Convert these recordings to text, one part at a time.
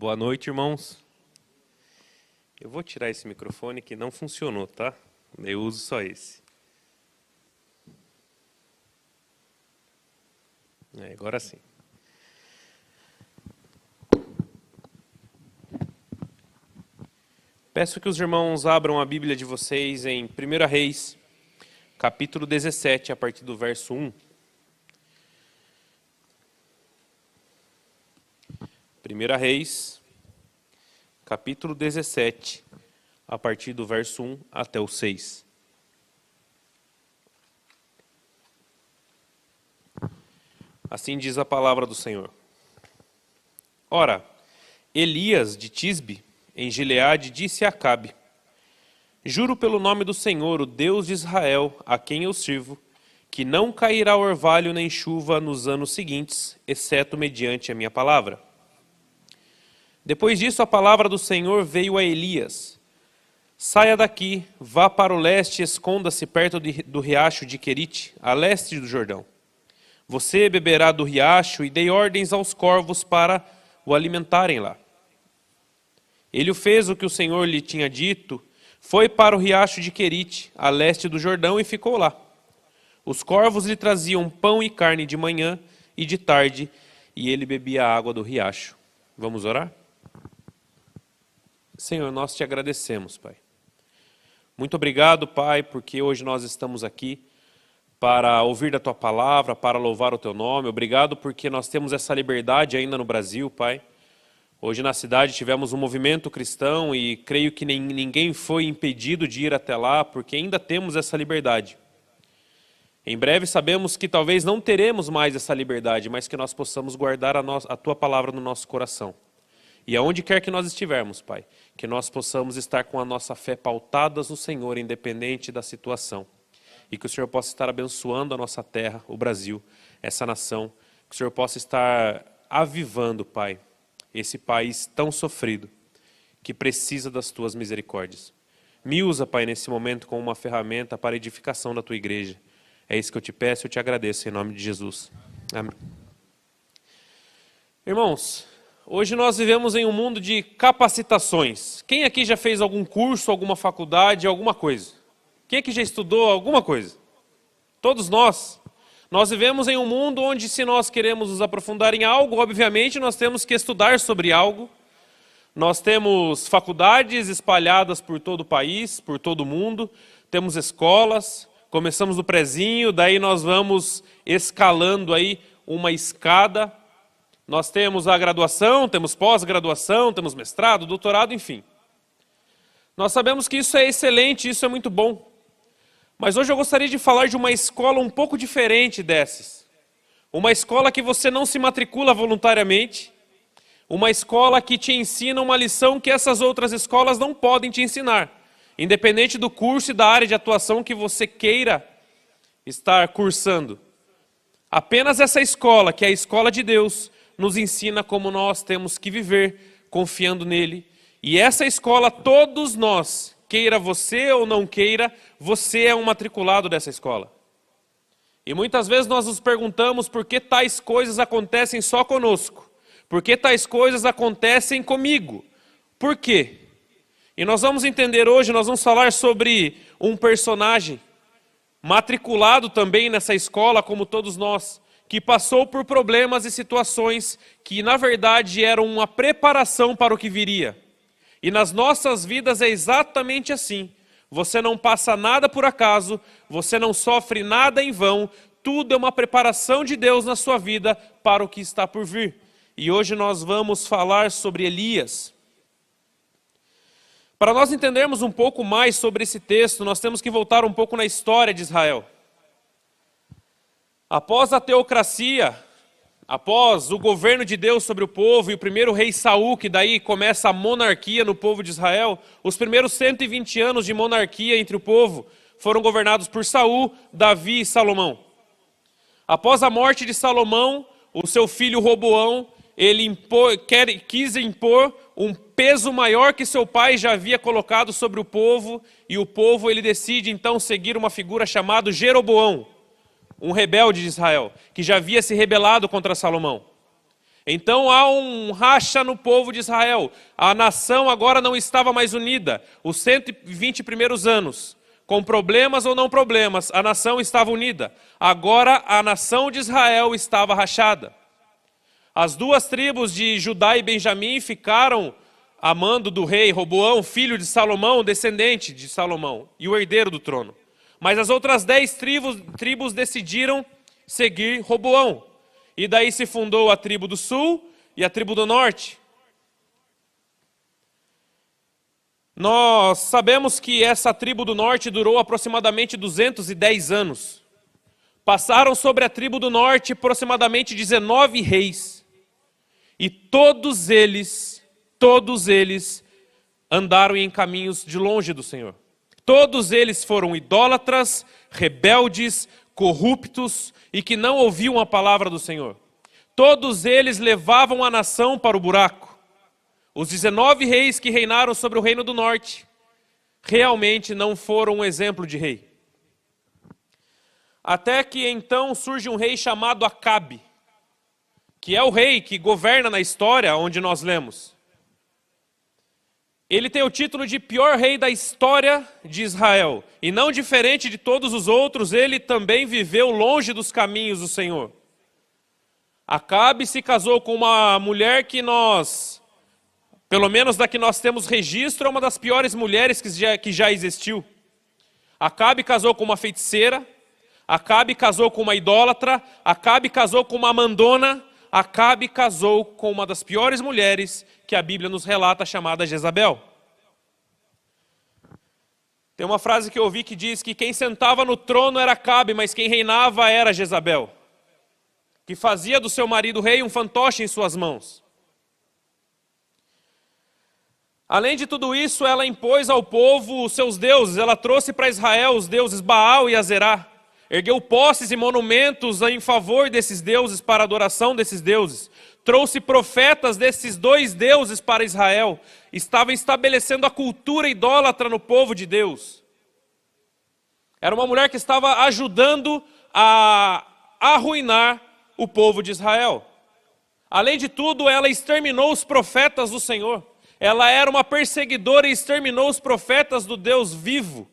Boa noite, irmãos. Eu vou tirar esse microfone que não funcionou, tá? Eu uso só esse. Agora sim. Peço que os irmãos abram a Bíblia de vocês em 1 Reis, capítulo 17, a partir do verso 1. 1 Reis, capítulo 17, a partir do verso 1 até o 6. Assim diz a palavra do Senhor. Ora, Elias de Tisbe, em Gileade, disse a Acabe: Juro pelo nome do Senhor, o Deus de Israel, a quem eu sirvo, que não cairá orvalho nem chuva nos anos seguintes, exceto mediante a minha palavra. Depois disso, a palavra do Senhor veio a Elias: Saia daqui, vá para o leste e esconda-se perto do riacho de Querite, a leste do Jordão. Você beberá do riacho e dei ordens aos corvos para o alimentarem lá. Ele fez o que o Senhor lhe tinha dito, foi para o riacho de Querite, a leste do Jordão, e ficou lá. Os corvos lhe traziam pão e carne de manhã e de tarde, e ele bebia a água do riacho. Vamos orar? Senhor, nós te agradecemos, Pai. Muito obrigado, Pai, porque hoje nós estamos aqui para ouvir da Tua palavra, para louvar o Teu nome. Obrigado porque nós temos essa liberdade ainda no Brasil, Pai. Hoje na cidade tivemos um movimento cristão e creio que ninguém foi impedido de ir até lá, porque ainda temos essa liberdade. Em breve sabemos que talvez não teremos mais essa liberdade, mas que nós possamos guardar a Tua palavra no nosso coração. E aonde quer que nós estivermos, Pai, que nós possamos estar com a nossa fé pautadas no Senhor, independente da situação. E que o Senhor possa estar abençoando a nossa terra, o Brasil, essa nação. Que o Senhor possa estar avivando, Pai, esse país tão sofrido, que precisa das Tuas misericórdias. Me usa, Pai, nesse momento como uma ferramenta para a edificação da Tua igreja. É isso que eu te peço e eu te agradeço, em nome de Jesus. Amém. Irmãos, hoje nós vivemos em um mundo de capacitações. Quem aqui já fez algum curso, alguma faculdade, alguma coisa? Quem aqui já estudou alguma coisa? Todos nós. Nós vivemos em um mundo onde, se nós queremos nos aprofundar em algo, obviamente nós temos que estudar sobre algo. Nós temos faculdades espalhadas por todo o país, por todo o mundo. Temos escolas, começamos no prezinho, daí nós vamos escalando aí uma escada. Nós temos a graduação, temos pós-graduação, temos mestrado, doutorado, enfim. Nós sabemos que isso é excelente, isso é muito bom. Mas hoje eu gostaria de falar de uma escola um pouco diferente dessas. Uma escola que você não se matricula voluntariamente. Uma escola que te ensina uma lição que essas outras escolas não podem te ensinar. Independente do curso e da área de atuação que você queira estar cursando. Apenas essa escola, que é a escola de Deus, nos ensina como nós temos que viver confiando nele. E essa escola, todos nós, queira você ou não queira, você é um matriculado dessa escola. E muitas vezes nós nos perguntamos por que tais coisas acontecem só conosco. Por que tais coisas acontecem comigo? Por quê? E nós vamos entender hoje, nós vamos falar sobre um personagem matriculado também nessa escola, como todos nós, que passou por problemas e situações que, na verdade, eram uma preparação para o que viria. E nas nossas vidas é exatamente assim. Você não passa nada por acaso, você não sofre nada em vão, tudo é uma preparação de Deus na sua vida para o que está por vir. E hoje nós vamos falar sobre Elias. Para nós entendermos um pouco mais sobre esse texto, nós temos que voltar um pouco na história de Israel. Após a teocracia, após o governo de Deus sobre o povo e o primeiro rei Saul, que daí começa a monarquia no povo de Israel, os primeiros 120 anos de monarquia entre o povo foram governados por Saul, Davi e Salomão. Após a morte de Salomão, o seu filho Roboão, ele quis impor um peso maior que seu pai já havia colocado sobre o povo, e o povo ele decide então seguir uma figura chamada Jeroboão, um rebelde de Israel, que já havia se rebelado contra Salomão. Então há um racha no povo de Israel. A nação agora não estava mais unida. Os 120 primeiros anos, com problemas ou não problemas, a nação estava unida. Agora a nação de Israel estava rachada. As duas tribos de Judá e Benjamim ficaram a mando do rei Roboão, filho de Salomão, descendente de Salomão, e o herdeiro do trono. Mas as outras 10 tribos decidiram seguir Roboão. E daí se fundou a tribo do sul e a tribo do norte. Nós sabemos que essa tribo do norte durou aproximadamente 210 anos. Passaram sobre a tribo do norte aproximadamente 19 reis. E todos eles andaram em caminhos de longe do Senhor. Todos eles foram idólatras, rebeldes, corruptos e que não ouviam a palavra do Senhor. Todos eles levavam a nação para o buraco. Os 19 reis que reinaram sobre o reino do norte realmente não foram um exemplo de rei. Até que então surge um rei chamado Acabe, que é o rei que governa na história onde nós lemos. Ele tem o título de pior rei da história de Israel. E não diferente de todos os outros, ele também viveu longe dos caminhos do Senhor. Acabe se casou com uma mulher que nós, pelo menos da que nós temos registro, é uma das piores mulheres que já existiu. Acabe casou com uma feiticeira, Acabe casou com uma idólatra, Acabe casou com uma mandona, Acabe casou com uma das piores mulheres que a Bíblia nos relata, chamada Jezabel. Tem uma frase que eu ouvi que diz que quem sentava no trono era Acabe, mas quem reinava era Jezabel, que fazia do seu marido rei um fantoche em suas mãos. Além de tudo isso, ela impôs ao povo os seus deuses. Ela trouxe para Israel os deuses Baal e Azerá. Ergueu postes e monumentos em favor desses deuses, para a adoração desses deuses. Trouxe profetas desses dois deuses para Israel. Estava estabelecendo a cultura idólatra no povo de Deus. Era uma mulher que estava ajudando a arruinar o povo de Israel. Além de tudo, ela exterminou os profetas do Senhor. Ela era uma perseguidora e exterminou os profetas do Deus vivo.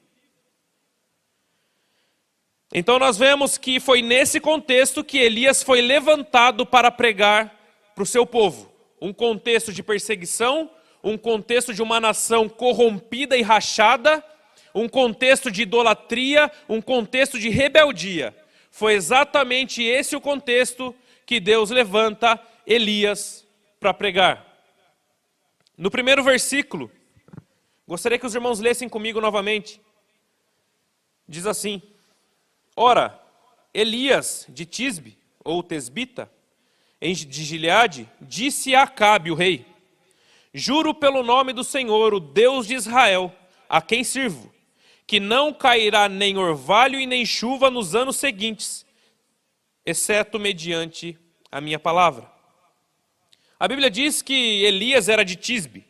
Então nós vemos que foi nesse contexto que Elias foi levantado para pregar para o seu povo. Um contexto de perseguição, um contexto de uma nação corrompida e rachada, um contexto de idolatria, um contexto de rebeldia. Foi exatamente esse o contexto que Deus levanta Elias para pregar. No primeiro versículo, gostaria que os irmãos lessem comigo novamente. Diz assim: Ora, Elias de Tisbe, ou Tesbita, de Gileade, disse a Acabe, o rei: Juro pelo nome do Senhor, o Deus de Israel, a quem sirvo, que não cairá nem orvalho e nem chuva nos anos seguintes, exceto mediante a minha palavra. A Bíblia diz que Elias era de Tisbe.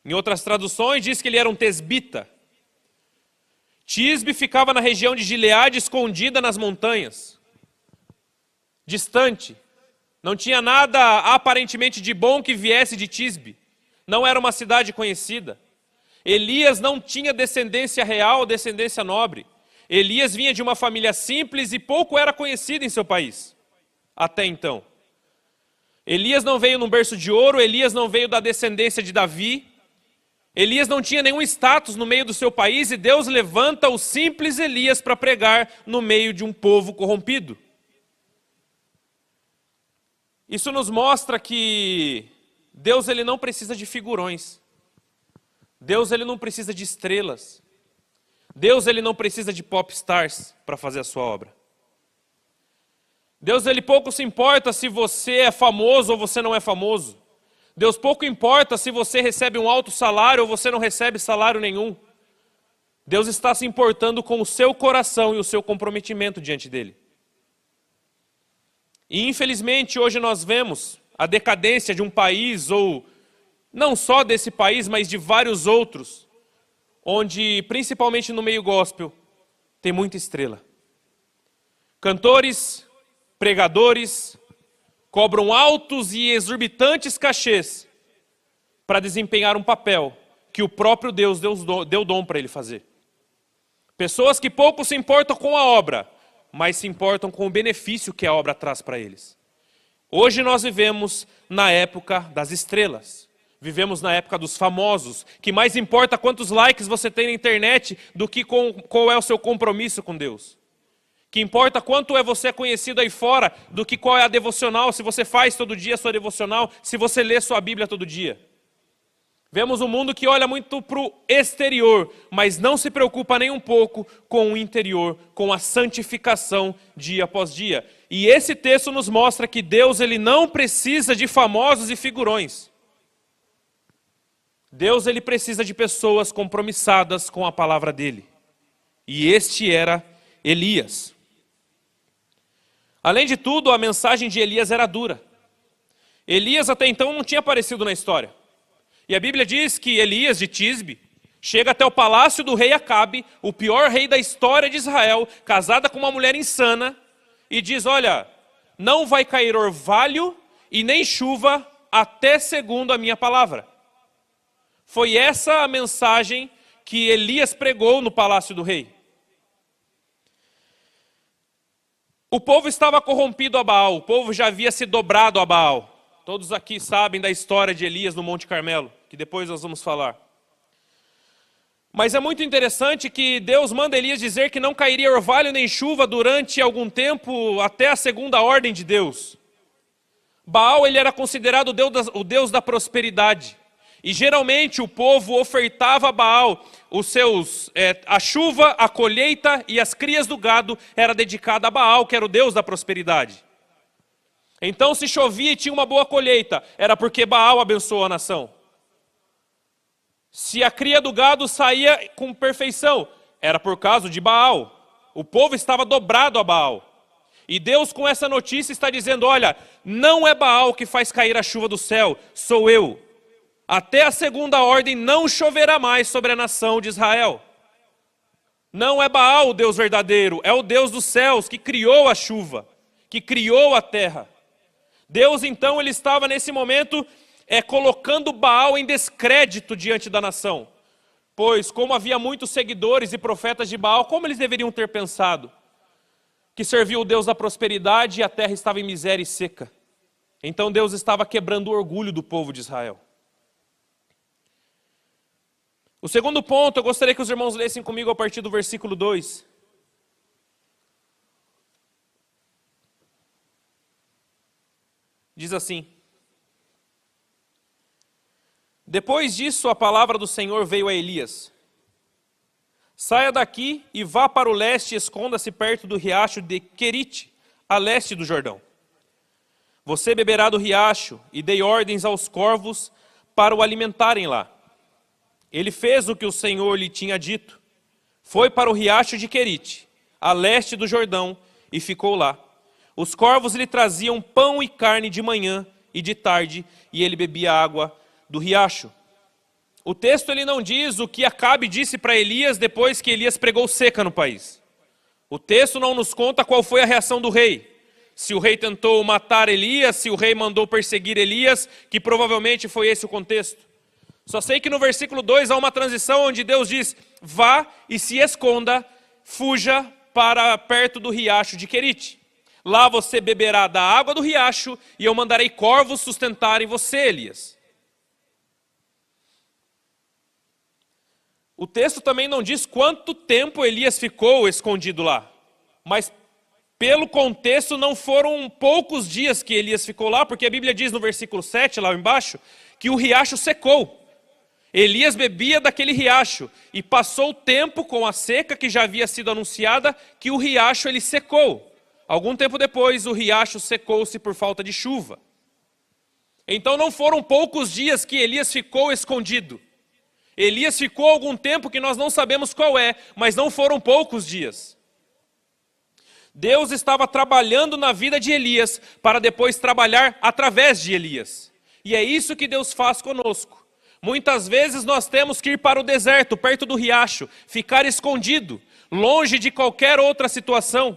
Em outras traduções diz que ele era um tesbita. Tisbe ficava na região de Gileade, escondida nas montanhas, distante. Não tinha nada aparentemente de bom que viesse de Tisbe. Não era uma cidade conhecida. Elias não tinha descendência real, descendência nobre. Elias vinha de uma família simples e pouco era conhecido em seu país, até então. Elias não veio num berço de ouro, Elias não veio da descendência de Davi. Elias não tinha nenhum status no meio do seu país e Deus levanta o simples Elias para pregar no meio de um povo corrompido. Isso nos mostra que Deus ele não precisa de figurões. Deus ele não precisa de estrelas. Deus ele não precisa de pop stars para fazer a sua obra. Deus ele pouco se importa se você é famoso ou você não é famoso. Deus pouco importa se você recebe um alto salário ou você não recebe salário nenhum. Deus está se importando com o seu coração e o seu comprometimento diante dele. E infelizmente hoje nós vemos a decadência de um país, ou não só desse país, mas de vários outros, onde principalmente no meio gospel tem muita estrela. Cantores, pregadores, cobram altos e exorbitantes cachês para desempenhar um papel que o próprio Deus deu dom para ele fazer. Pessoas que pouco se importam com a obra, mas se importam com o benefício que a obra traz para eles. Hoje nós vivemos na época das estrelas. Vivemos na época dos famosos, que mais importa quantos likes você tem na internet do que qual é o seu compromisso com Deus. Que importa quanto é você conhecido aí fora do que qual é a devocional, se você faz todo dia a sua devocional, se você lê sua Bíblia todo dia. Vemos um mundo que olha muito para o exterior, mas não se preocupa nem um pouco com o interior, com a santificação dia após dia. E esse texto nos mostra que Deus ele não precisa de famosos e figurões. Deus ele precisa de pessoas compromissadas com a palavra dele. E este era Elias. Além de tudo, a mensagem de Elias era dura. Elias até então não tinha aparecido na história. E a Bíblia diz que Elias de Tisbe chega até o palácio do rei Acabe, o pior rei da história de Israel, casada com uma mulher insana, e diz, olha, não vai cair orvalho e nem chuva até segundo a minha palavra. Foi essa a mensagem que Elias pregou no palácio do rei. O povo estava corrompido a Baal, o povo já havia se dobrado a Baal. Todos aqui sabem da história de Elias no Monte Carmelo, que depois nós vamos falar. Mas é muito interessante que Deus manda Elias dizer que não cairia orvalho nem chuva durante algum tempo, até a segunda ordem de Deus. Baal ele era considerado o Deus da prosperidade. E geralmente o povo ofertava a Baal a chuva, a colheita e as crias do gado era dedicada a Baal, que era o Deus da prosperidade. Então se chovia e tinha uma boa colheita, era porque Baal abençoou a nação. Se a cria do gado saía com perfeição, era por causa de Baal. O povo estava dobrado a Baal. E Deus com essa notícia está dizendo, olha, não é Baal que faz cair a chuva do céu, sou eu. Até a segunda ordem não choverá mais sobre a nação de Israel. Não é Baal o Deus verdadeiro, é o Deus dos céus que criou a chuva, que criou a terra. Deus então ele estava nesse momento colocando Baal em descrédito diante da nação. Pois como havia muitos seguidores e profetas de Baal, como eles deveriam ter pensado? Que servia o Deus da prosperidade e a terra estava em miséria e seca. Então Deus estava quebrando o orgulho do povo de Israel. O segundo ponto, eu gostaria que os irmãos lessem comigo a partir do versículo 2. Diz assim: Depois disso a palavra do Senhor veio a Elias. Saia daqui e vá para o leste e esconda-se perto do riacho de Querite, a leste do Jordão. Você beberá do riacho, e dei ordens aos corvos para o alimentarem lá. Ele fez o que o Senhor lhe tinha dito. Foi para o riacho de Querite, a leste do Jordão, e ficou lá. Os corvos lhe traziam pão e carne de manhã e de tarde, e ele bebia água do riacho. O texto ele não diz o que Acabe disse para Elias depois que Elias pregou seca no país. O texto não nos conta qual foi a reação do rei. Se o rei tentou matar Elias, se o rei mandou perseguir Elias, que provavelmente foi esse o contexto. Só sei que no versículo 2 há uma transição onde Deus diz, vá e se esconda, fuja para perto do riacho de Querite. Lá você beberá da água do riacho e eu mandarei corvos sustentarem você, Elias. O texto também não diz quanto tempo Elias ficou escondido lá. Mas pelo contexto não foram poucos dias que Elias ficou lá, porque a Bíblia diz no versículo 7, lá embaixo, que o riacho secou. Elias bebia daquele riacho e passou o tempo com a seca que já havia sido anunciada, que o riacho ele secou. Algum tempo depois o riacho secou-se por falta de chuva. Então não foram poucos dias que Elias ficou escondido. Elias ficou algum tempo que nós não sabemos qual é, mas não foram poucos dias. Deus estava trabalhando na vida de Elias para depois trabalhar através de Elias. E é isso que Deus faz conosco. Muitas vezes nós temos que ir para o deserto, perto do riacho, ficar escondido, longe de qualquer outra situação.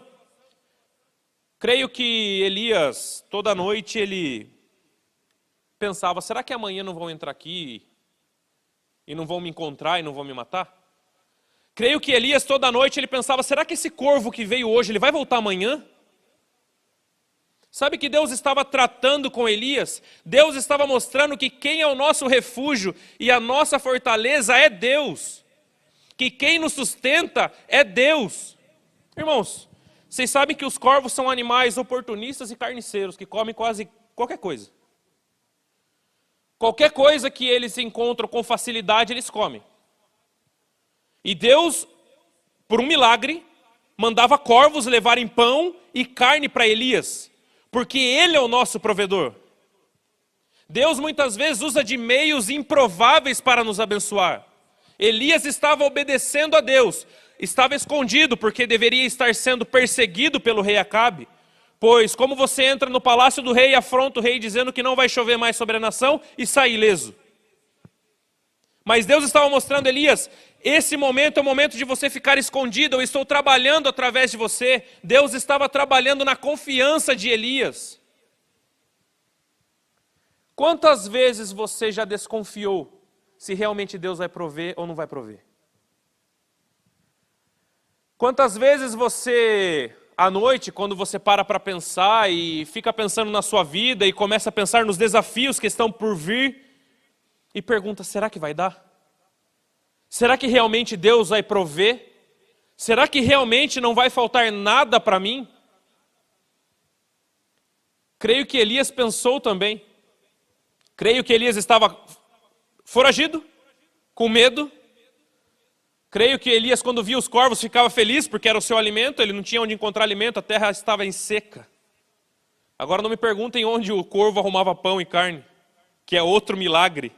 Creio que Elias, toda noite, ele pensava, será que amanhã não vão entrar aqui e não vão me encontrar e não vão me matar? Creio que Elias, toda noite, ele pensava, será que esse corvo que veio hoje, ele vai voltar amanhã? Sabe que Deus estava tratando com Elias? Deus estava mostrando que quem é o nosso refúgio e a nossa fortaleza é Deus. Que quem nos sustenta é Deus. Irmãos, vocês sabem que os corvos são animais oportunistas e carniceiros, que comem quase qualquer coisa. Qualquer coisa que eles encontram com facilidade, eles comem. E Deus, por um milagre, mandava corvos levarem pão e carne para Elias, porque Ele é o nosso provedor. Deus muitas vezes usa de meios improváveis para nos abençoar. Elias estava obedecendo a Deus, estava escondido porque deveria estar sendo perseguido pelo rei Acabe, pois como você entra no palácio do rei e afronta o rei dizendo que não vai chover mais sobre a nação e sai ileso? Mas Deus estava mostrando a Elias, esse momento é o momento de você ficar escondido, eu estou trabalhando através de você. Deus estava trabalhando na confiança de Elias. Quantas vezes você já desconfiou se realmente Deus vai prover ou não vai prover? Quantas vezes você, à noite, quando você para pensar e fica pensando na sua vida e começa a pensar nos desafios que estão por vir e pergunta, será que vai dar? Será que realmente Deus vai prover? Será que realmente não vai faltar nada para mim? Creio que Elias pensou também. Creio que Elias estava foragido, com medo. Creio que Elias, quando via os corvos, ficava feliz porque era o seu alimento, ele não tinha onde encontrar alimento, a terra estava em seca. Agora não me perguntem onde o corvo arrumava pão e carne, que é outro milagre.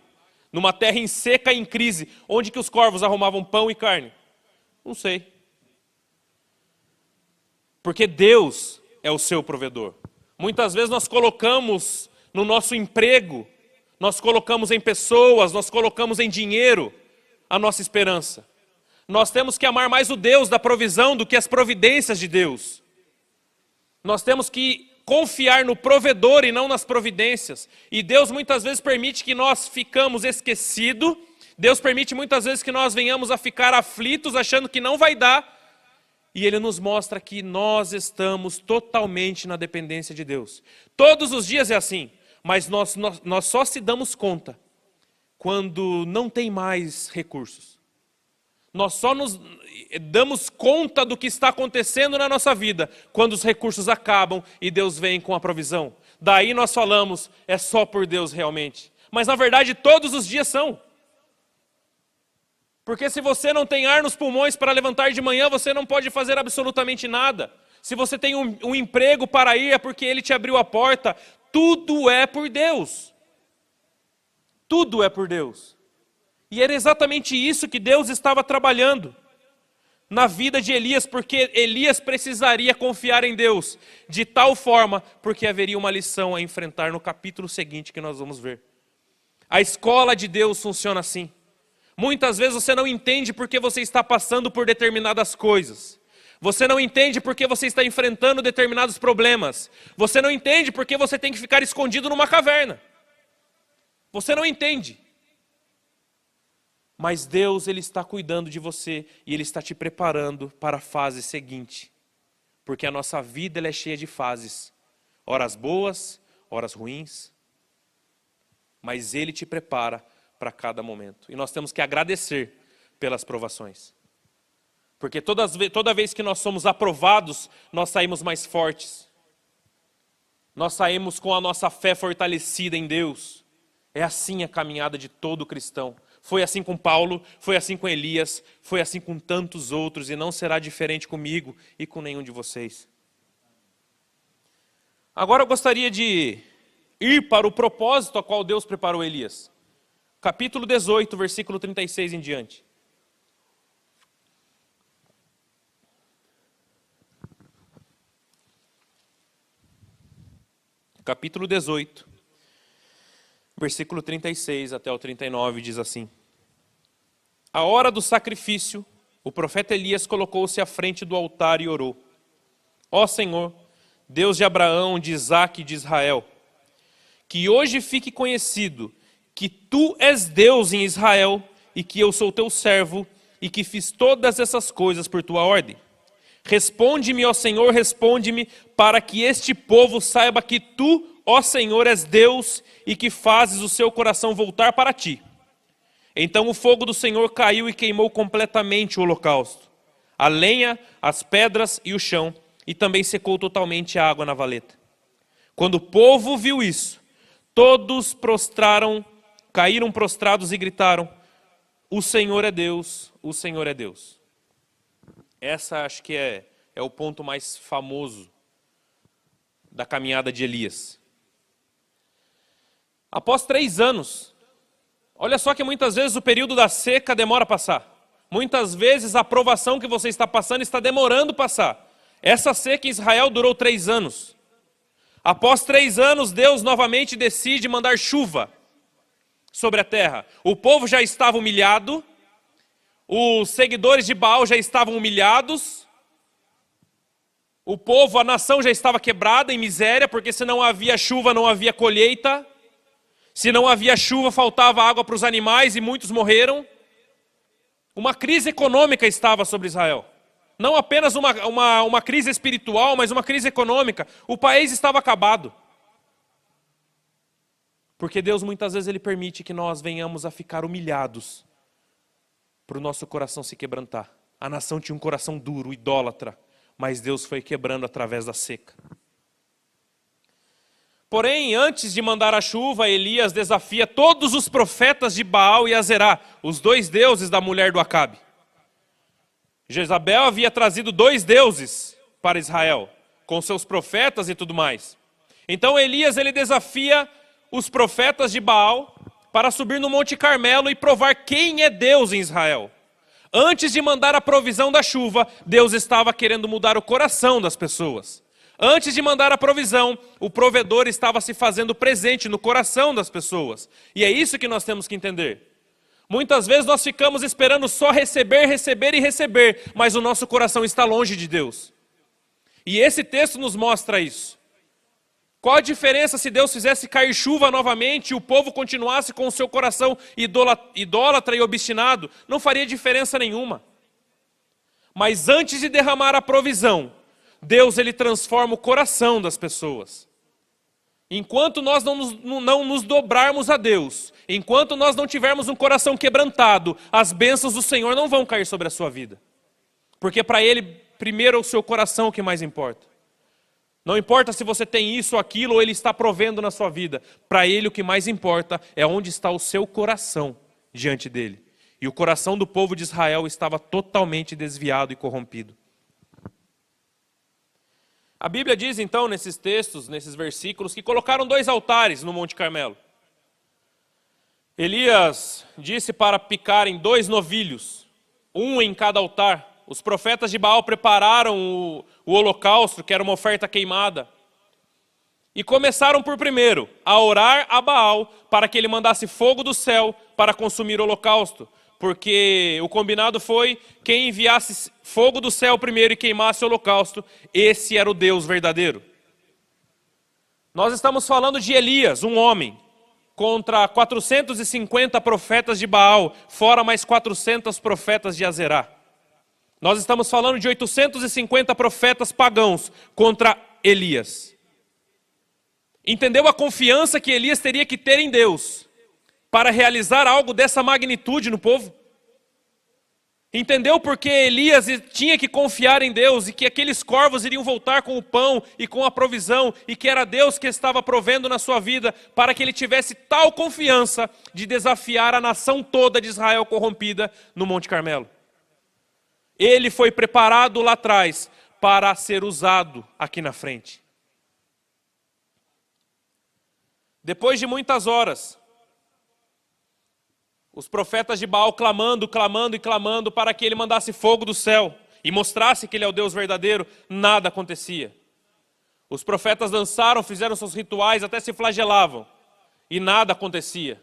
Numa terra em seca e em crise, onde que os corvos arrumavam pão e carne? Não sei. Porque Deus é o seu provedor. Muitas vezes nós colocamos no nosso emprego, nós colocamos em pessoas, nós colocamos em dinheiro a nossa esperança. Nós temos que amar mais o Deus da provisão do que as providências de Deus. Nós temos que confiar no provedor e não nas providências. E Deus muitas vezes permite que nós ficamos esquecidos. Deus permite muitas vezes que nós venhamos a ficar aflitos, achando que não vai dar. E Ele nos mostra que nós estamos totalmente na dependência de Deus. Todos os dias é assim, mas nós só se damos conta quando não tem mais recursos. Nós só nos damos conta do que está acontecendo na nossa vida quando os recursos acabam e Deus vem com a provisão. Daí nós falamos, é só por Deus realmente. Mas na verdade todos os dias são. Porque se você não tem ar nos pulmões para levantar de manhã, você não pode fazer absolutamente nada. Se você tem um emprego para ir, é porque Ele te abriu a porta. Tudo é por Deus. Tudo é por Deus. E era exatamente isso que Deus estava trabalhando na vida de Elias, porque Elias precisaria confiar em Deus de tal forma, porque haveria uma lição a enfrentar no capítulo seguinte que nós vamos ver. A escola de Deus funciona assim. Muitas vezes você não entende porque você está passando por determinadas coisas. Você não entende porque você está enfrentando determinados problemas. Você não entende porque você tem que ficar escondido numa caverna. Você não entende. Mas Deus, Ele está cuidando de você e Ele está te preparando para a fase seguinte. Porque a nossa vida ela é cheia de fases. Horas boas, horas ruins. Mas Ele te prepara para cada momento. E nós temos que agradecer pelas provações. Porque toda vez que nós somos aprovados, nós saímos mais fortes. Nós saímos com a nossa fé fortalecida em Deus. É assim a caminhada de todo cristão. Foi assim com Paulo, foi assim com Elias, foi assim com tantos outros, e não será diferente comigo e com nenhum de vocês. Agora eu gostaria de ir para o propósito a qual Deus preparou Elias. Capítulo 18, versículo 36 em diante. Capítulo 18, versículo 36 até o 39 diz assim: À hora do sacrifício, o profeta Elias colocou-se à frente do altar e orou: Ó Senhor, Deus de Abraão, de Isaque e de Israel, que hoje fique conhecido que tu és Deus em Israel e que eu sou teu servo e que fiz todas essas coisas por tua ordem. Responde-me, ó Senhor, responde-me, para que este povo saiba que tu, ó Senhor, és Deus e que fazes o seu coração voltar para ti. Então o fogo do Senhor caiu e queimou completamente o holocausto, a lenha, as pedras e o chão, e também secou totalmente a água na valeta. Quando o povo viu isso, todos caíram prostrados e gritaram: o Senhor é Deus, o Senhor é Deus. Essa acho que é o ponto mais famoso da caminhada de Elias. Após 3 anos, olha só que muitas vezes o período da seca demora a passar. Muitas vezes a provação que você está passando está demorando a passar. Essa seca em Israel durou 3 anos. Após 3 anos, Deus novamente decide mandar chuva sobre a terra. O povo já estava humilhado, os seguidores de Baal já estavam humilhados, o povo, a nação já estava quebrada em miséria, porque se não havia chuva, não havia colheita. Se não havia chuva, faltava água para os animais e muitos morreram. Uma crise econômica estava sobre Israel. Não apenas uma crise espiritual, mas uma crise econômica. O país estava acabado. Porque Deus muitas vezes Ele permite que nós venhamos a ficar humilhados para o nosso coração se quebrantar. A nação tinha um coração duro, idólatra, mas Deus foi quebrando através da seca. Porém, antes de mandar a chuva, Elias desafia todos os profetas de Baal e Azerá, os 2 deuses da mulher do Acabe. Jezabel havia trazido 2 deuses para Israel, com seus profetas e tudo mais. Então Elias ele desafia os profetas de Baal para subir no Monte Carmelo e provar quem é Deus em Israel. Antes de mandar a provisão da chuva, Deus estava querendo mudar o coração das pessoas. Antes de mandar a provisão, o provedor estava se fazendo presente no coração das pessoas. E é isso que nós temos que entender. Muitas vezes nós ficamos esperando só receber, receber e receber, mas o nosso coração está longe de Deus. E esse texto nos mostra isso. Qual a diferença se Deus fizesse cair chuva novamente e o povo continuasse com o seu coração idólatra e obstinado? Não faria diferença nenhuma. Mas antes de derramar a provisão, Deus ele transforma o coração das pessoas. Enquanto nós não nos dobrarmos a Deus, enquanto nós não tivermos um coração quebrantado, as bênçãos do Senhor não vão cair sobre a sua vida. Porque para Ele, primeiro é o seu coração que mais importa. Não importa se você tem isso ou aquilo, ou Ele está provendo na sua vida. Para Ele o que mais importa é onde está o seu coração diante dEle. E o coração do povo de Israel estava totalmente desviado e corrompido. A Bíblia diz então nesses textos, nesses versículos, que colocaram 2 altares no Monte Carmelo. Elias disse para picarem 2 novilhos, um em cada altar. Os profetas de Baal prepararam o holocausto, que era uma oferta queimada. E começaram por primeiro a orar a Baal para que ele mandasse fogo do céu para consumir o holocausto. Porque o combinado foi, quem enviasse fogo do céu primeiro e queimasse o holocausto, esse era o Deus verdadeiro. Nós estamos falando de Elias, um homem, contra 450 profetas de Baal, fora mais 400 profetas de Azerá. Nós estamos falando de 850 profetas pagãos contra Elias. Entendeu a confiança que Elias teria que ter em Deus para realizar algo dessa magnitude no povo? Entendeu porque Elias tinha que confiar em Deus e que aqueles corvos iriam voltar com o pão e com a provisão e que era Deus que estava provendo na sua vida para que ele tivesse tal confiança de desafiar a nação toda de Israel corrompida no Monte Carmelo. Ele foi preparado lá atrás para ser usado aqui na frente. Depois de muitas horas, os profetas de Baal clamando para que ele mandasse fogo do céu e mostrasse que ele é o Deus verdadeiro, nada acontecia. Os profetas dançaram, fizeram seus rituais, até se flagelavam e nada acontecia.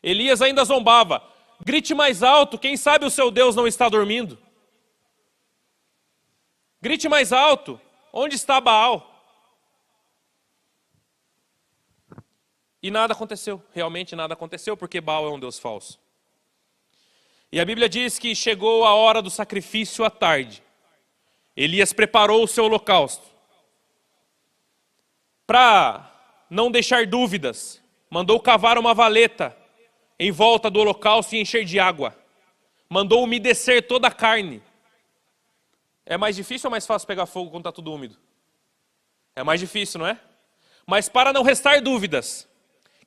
Elias ainda zombava: grite mais alto, quem sabe o seu Deus não está dormindo? Grite mais alto, onde está Baal? E nada aconteceu, realmente nada aconteceu, porque Baal é um Deus falso. E a Bíblia diz que chegou a hora do sacrifício à tarde. Elias preparou o seu holocausto. Para não deixar dúvidas, mandou cavar uma valeta em volta do holocausto e encher de água. Mandou umedecer toda a carne. É mais difícil ou mais fácil pegar fogo quando está tudo úmido? É mais difícil, não é? Mas para não restar dúvidas,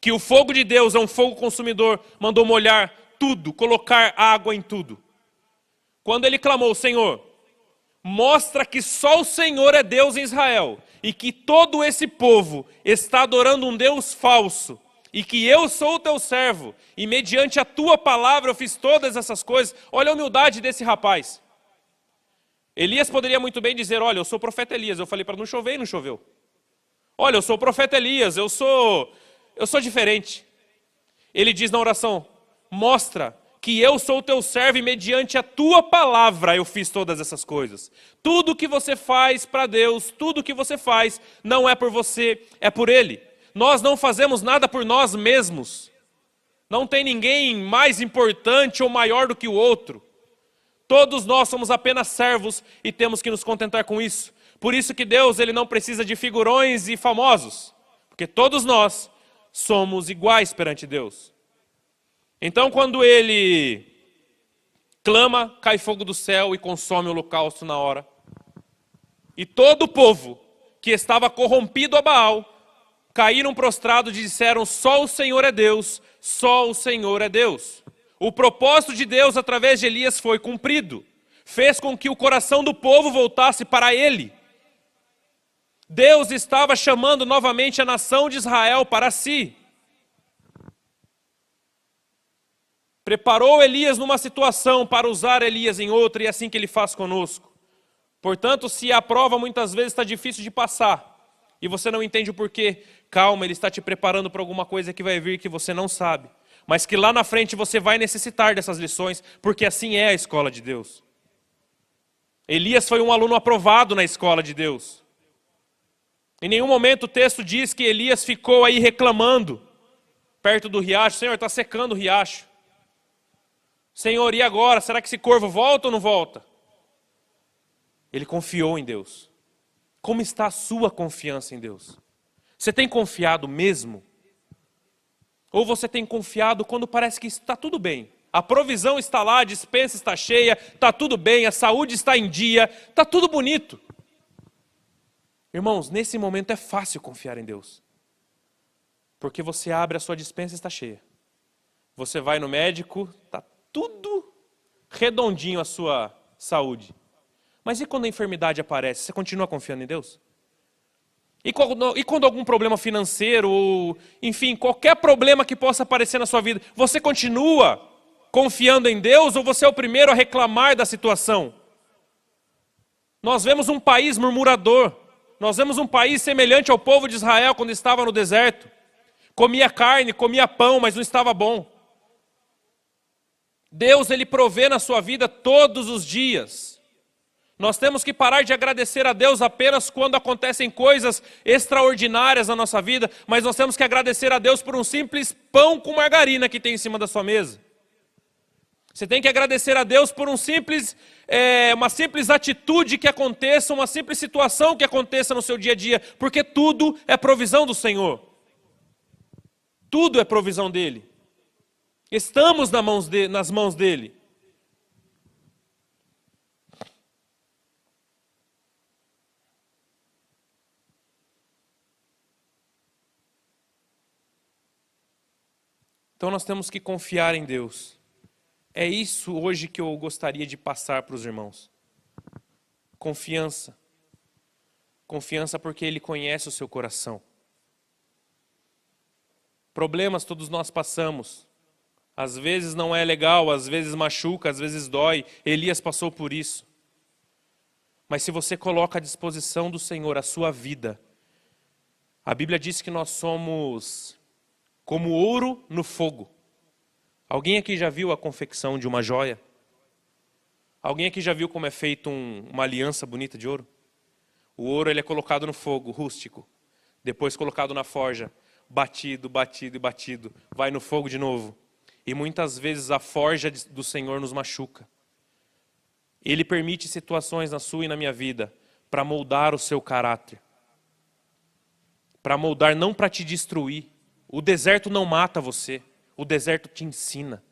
que o fogo de Deus é um fogo consumidor, mandou molhar tudo, colocar água em tudo. Quando ele clamou, Senhor, mostra que só o Senhor é Deus em Israel, e que todo esse povo está adorando um Deus falso, e que eu sou o teu servo, e mediante a tua palavra eu fiz todas essas coisas. Olha a humildade desse rapaz. Elias poderia muito bem dizer, olha, eu sou o profeta Elias, eu falei para não chover e não choveu. Olha, eu sou o profeta Elias, eu sou diferente. Ele diz na oração, mostra que eu sou o teu servo e mediante a tua palavra eu fiz todas essas coisas. Tudo que você faz para Deus, tudo que você faz, não é por você, é por Ele. Nós não fazemos nada por nós mesmos. Não tem ninguém mais importante ou maior do que o outro. Todos nós somos apenas servos e temos que nos contentar com isso. Por isso que Deus ele não precisa de figurões e famosos. Porque todos nós somos iguais perante Deus. Então quando ele clama, cai fogo do céu e consome o holocausto na hora. E todo o povo que estava corrompido a Baal, caíram prostrados e disseram, só o Senhor é Deus, só o Senhor é Deus. O propósito de Deus através de Elias foi cumprido. Fez com que o coração do povo voltasse para ele. Deus estava chamando novamente a nação de Israel para si. Preparou Elias numa situação para usar Elias em outra, e é assim que ele faz conosco. Portanto, se a prova muitas vezes está difícil de passar, e você não entende o porquê, calma, Ele está te preparando para alguma coisa que vai vir que você não sabe. Mas que lá na frente você vai necessitar dessas lições, porque assim é a escola de Deus. Elias foi um aluno aprovado na escola de Deus. Em nenhum momento o texto diz que Elias ficou aí reclamando, perto do riacho, Senhor, está secando o riacho. Senhor, e agora? Será que esse corvo volta ou não volta? Ele confiou em Deus. Como está a sua confiança em Deus? Você tem confiado mesmo? Ou você tem confiado quando parece que está tudo bem? A provisão está lá, a despensa está cheia, está tudo bem, a saúde está em dia, está tudo bonito. Irmãos, nesse momento é fácil confiar em Deus. Porque você abre a sua despensa e está cheia. Você vai no médico, está tudo redondinho a sua saúde. Mas e quando a enfermidade aparece, você continua confiando em Deus? E quando algum problema financeiro, ou, enfim, qualquer problema que possa aparecer na sua vida, você continua confiando em Deus ou você é o primeiro a reclamar da situação? Nós vemos um país murmurador, nós vemos um país semelhante ao povo de Israel quando estava no deserto. Comia carne, comia pão, mas não estava bom. Deus, Ele provê na sua vida todos os dias. Nós temos que parar de agradecer a Deus apenas quando acontecem coisas extraordinárias na nossa vida, mas nós temos que agradecer a Deus por um simples pão com margarina que tem em cima da sua mesa. Você tem que agradecer a Deus por uma simples atitude que aconteça, uma simples situação que aconteça no seu dia a dia, porque tudo é provisão do Senhor. Tudo é provisão dEle. Estamos nas mãos dEle. Então nós temos que confiar em Deus. É isso hoje que eu gostaria de passar para os irmãos. Confiança. Confiança porque Ele conhece o seu coração. Problemas todos nós passamos. Às vezes não é legal, às vezes machuca, às vezes dói. Elias passou por isso. Mas se você coloca à disposição do Senhor a sua vida, a Bíblia diz que nós somos como ouro no fogo. Alguém aqui já viu a confecção de uma joia? Alguém aqui já viu como é feita uma aliança bonita de ouro? O ouro ele é colocado no fogo rústico, depois colocado na forja. batido, batido e batido, vai no fogo de novo. E muitas vezes a forja do Senhor nos machuca. Ele permite situações na sua e na minha vida para moldar o seu caráter. Para moldar, não para te destruir. O deserto não mata você, o deserto te ensina.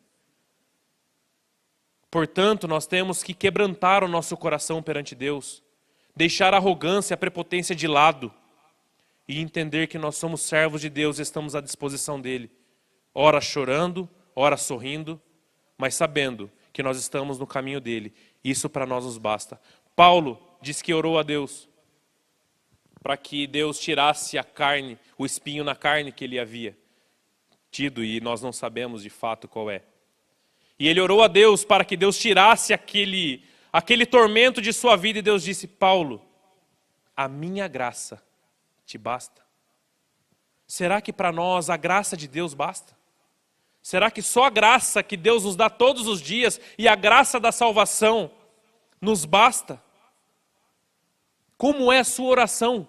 Portanto, nós temos que quebrantar o nosso coração perante Deus, deixar a arrogância e a prepotência de lado e entender que nós somos servos de Deus e estamos à disposição dEle, ora chorando, ora sorrindo, mas sabendo que nós estamos no caminho dEle. Isso para nós nos basta. Paulo diz que orou a Deus para que Deus tirasse a carne, o espinho na carne que ele havia tido, e nós não sabemos de fato qual é. E ele orou a Deus para que Deus tirasse aquele tormento de sua vida, e Deus disse: Paulo, a minha graça te basta. Será que para nós a graça de Deus basta? Será que só a graça que Deus nos dá todos os dias e a graça da salvação nos basta? Como é a sua oração?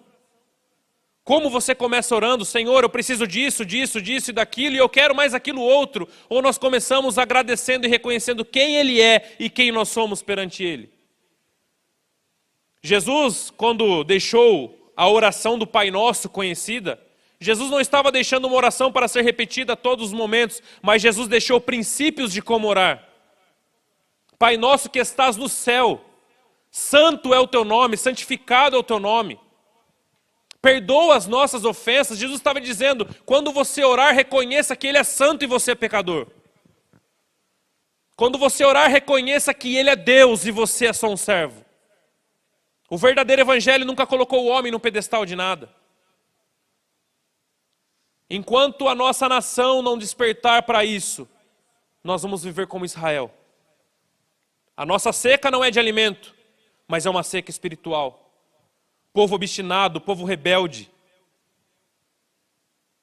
Como você começa orando: Senhor, eu preciso disso, disso, disso e daquilo, e eu quero mais aquilo outro? Ou nós começamos agradecendo e reconhecendo quem Ele é e quem nós somos perante Ele? Jesus, quando deixou a oração do Pai Nosso conhecida, Jesus não estava deixando uma oração para ser repetida a todos os momentos, mas Jesus deixou princípios de como orar. Pai nosso que estás no céu, santo é o teu nome, santificado é o teu nome. Perdoa as nossas ofensas. Jesus estava dizendo: quando você orar, reconheça que Ele é santo e você é pecador. Quando você orar, reconheça que Ele é Deus e você é só um servo. O verdadeiro evangelho nunca colocou o homem no pedestal de nada. Enquanto a nossa nação não despertar para isso, nós vamos viver como Israel. A nossa seca não é de alimento, mas é uma seca espiritual. Povo obstinado, povo rebelde.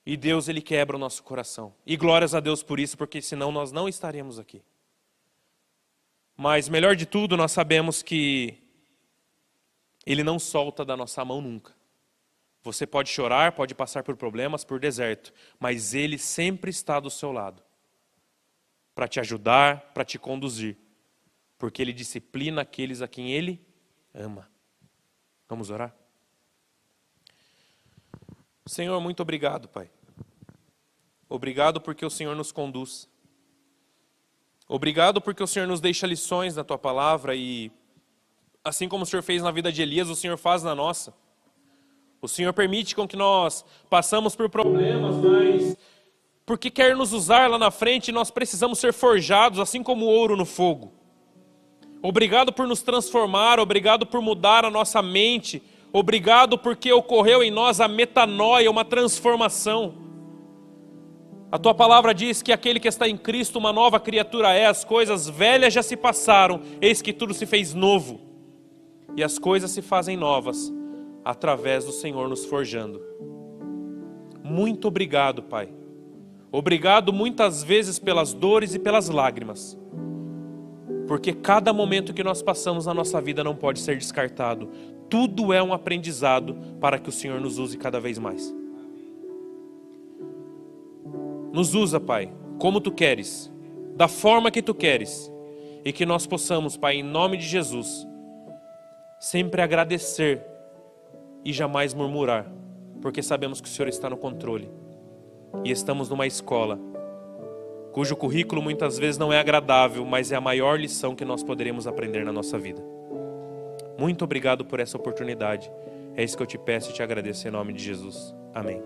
E Deus, Ele quebra o nosso coração. E glórias a Deus por isso, porque senão nós não estaríamos aqui. Mas melhor de tudo, nós sabemos que Ele não solta da nossa mão nunca. Você pode chorar, pode passar por problemas, por deserto, mas Ele sempre está do seu lado, para te ajudar, para te conduzir, porque Ele disciplina aqueles a quem Ele ama. Vamos orar? Senhor, muito obrigado, Pai. Obrigado porque o Senhor nos conduz. Obrigado porque o Senhor nos deixa lições na Tua palavra e, assim como o Senhor fez na vida de Elias, o Senhor faz na nossa. O Senhor permite com que nós passamos por problemas, mas porque quer nos usar lá na frente, nós precisamos ser forjados, assim como o ouro no fogo. Obrigado por nos transformar, obrigado por mudar a nossa mente, obrigado porque ocorreu em nós a metanoia, uma transformação. A Tua palavra diz que aquele que está em Cristo, uma nova criatura é, as coisas velhas já se passaram, eis que tudo se fez novo. E as coisas se fazem novas, através do Senhor nos forjando. Muito obrigado, Pai. Obrigado muitas vezes pelas dores e pelas lágrimas. Porque cada momento que nós passamos na nossa vida não pode ser descartado. Tudo é um aprendizado para que o Senhor nos use cada vez mais. Nos usa, Pai, como Tu queres, da forma que Tu queres. E que nós possamos, Pai, em nome de Jesus, sempre agradecer e jamais murmurar, porque sabemos que o Senhor está no controle. E estamos numa escola cujo currículo muitas vezes não é agradável, mas é a maior lição que nós poderemos aprender na nossa vida. Muito obrigado por essa oportunidade. É isso que eu te peço e te agradeço em nome de Jesus. Amém.